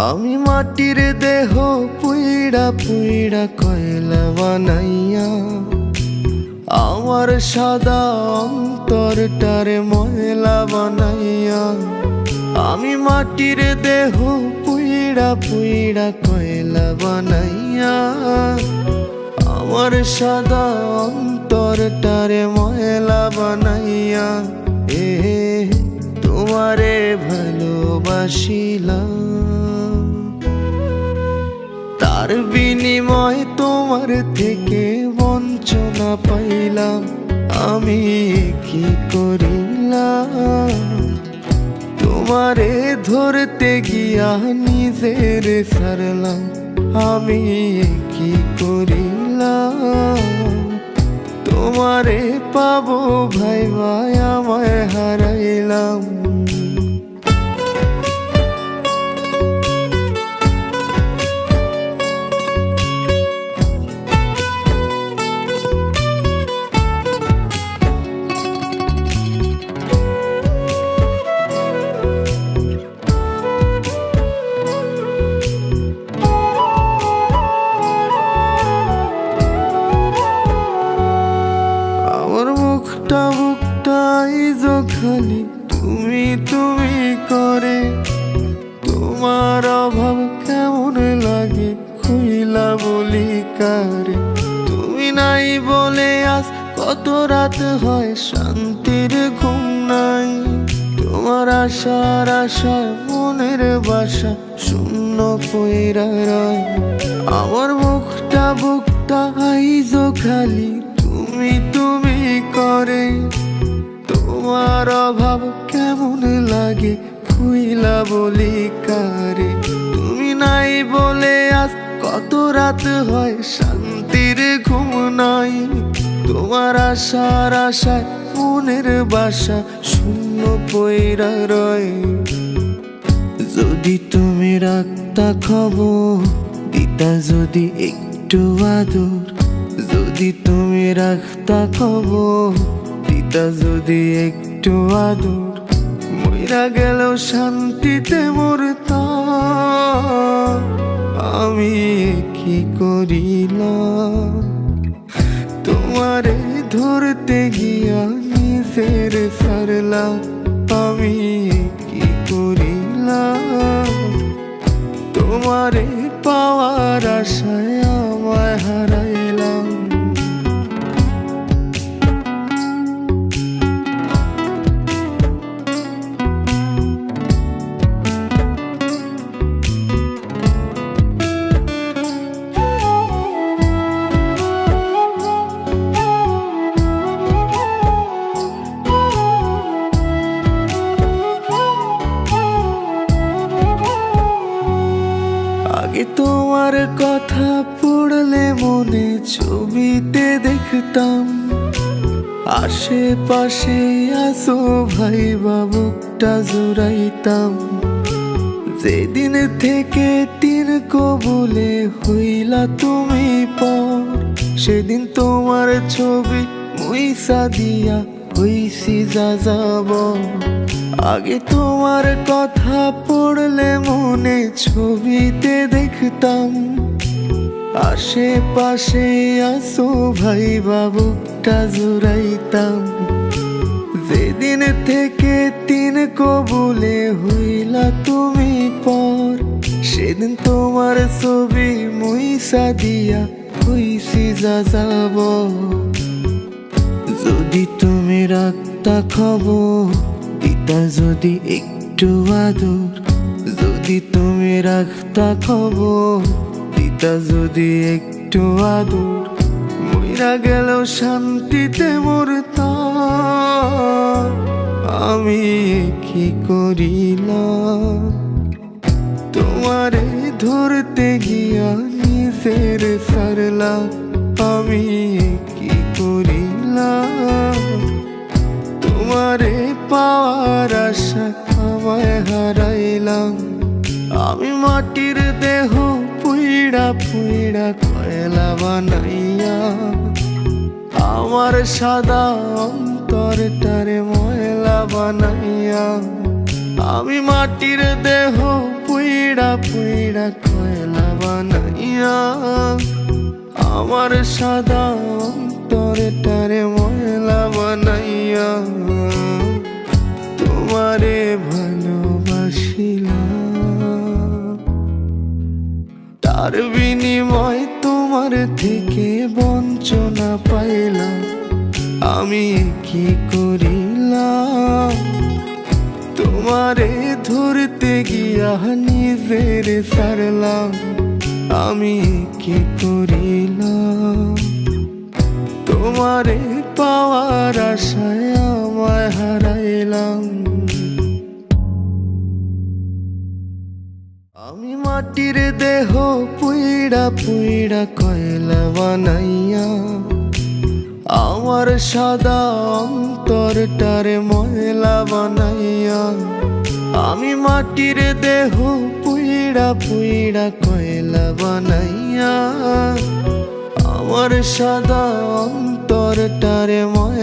আমি মাটির দেহ পুইড়া পুইড়া কয়লা বানাইয়া আমার সাদা অন্তরটারে ময়লা বানাইয়া। আমি মাটির দেহ পুইড়া পুইড়া কয়লা বানাইয়া আমার সাদা অন্তরটারে ময়লা বানাইয়া। তোমারে ভালোবাসিলাম, তার বিনিময় তোমার থেকে বঞ্চনা পাইলাম। আমি কি করিলাম, তোমারে ধরতে গিয়া নিজের ছাড়লাম। আমি কি করিলাম, তোমারে পাবো ভাই ভাই আমায় হারাইলাম। বুকটা খালি তুমি তুমি করে, তোমার অভাব কেমন লাগে খুইলা বলি কারে। তুমি নাই বলে আজ কত রাত হয় শান্তির ঘুম নাই। তোমার আশার আশায় মনের বাসা শূন্য কইরা রয়। আমার বুকটা আইজো খালি তুমি তুমি করে, তোমার অভাব কেমন লাগে খুইলা বলি কারে। তুমি নাই বলে আজ কত রাত হয় শান্তির ঘুম নাই। তোমার আশার আশায় মনের বাসা শূন্য পইরা রয়। যদি তুমি রাখতা খবর দিতা যদি একটু আদর, যদি তুমি রাখতা খবর দিতা যদি একটু আদর, মইরা গেল শান্তিতে মরতাম। আমি কি করিলাম, তোমারে ধরতে গিয়া নিজের ছাড়লাম। আমি কি করিলাম, তোমারে পাওয়ার আশায় আমায় হারাইলাম। আগে তোমার কথা পড়লে মনে ছবিতে দেখতাম, আশেপাশে আসো ভাই বুকটা জুড়াইতাম। যেদিন থেকে তিন কবুলে হইলা তুমি পর, সেদিন তোমার ছবি মুইসা দিয়া হইছি যা যাব। আগে তোমার কথা পড়লে মনে ছবিতে দেখতাম, আশেপাশে আসো ভাই বুকটা জুড়াইতাম। যেদিন থেকে তিন কবুলে হইলা তুমি পর, সেদিন তোমার ছবি মুইসা দিয়া হইছি যা যাব। যদি তুমি রাখতা খবর দিতা যদি একটু আদর, যদি তুমি রাখতা খবর দিতা যদি একটু আদর, মইরা গেল শান্তিতে মরতাম। আমি কি করিলাম, তোমারে ধরতে গিয়া নিজের ছাড়লাম। আমি কি করিলাম, তোমারে পাওয়ার আশা আমায় হারাইলাম। আমি মাটির দেহ পুইড়া পুইড়া কয়লা বানাইয়া আমার সাদা অন্তরটারে ময়লা বানাইয়া। আমি মাটির দেহ পুইড়া পুইড়া কয়লা বানাইয়া আমার সাদা অন্তরটারে ময়লা বানাইয়া তোমারে ভালোবাসিলাম। তার বিনিময় তোমার থেকে বঞ্চনা পাইলাম, আমি কি করিলাম? তোমারে ধরতে গিয়া নিজের ছাড়লাম, আমি কি করিলাম? তোমারে পাওয়ার আশায় আমায় হারাইলাম। আমি মাটির দেহ পুইড়া পুইড়া কয়লা বানাইয়া আমার সাদা অন্তরটারে ময়লা বানাইয়া। আমি মাটির দেহ পুইড়া পুইড়া কয়লা বানাইয়া আমার সাদা অন্তরটারে ময়লা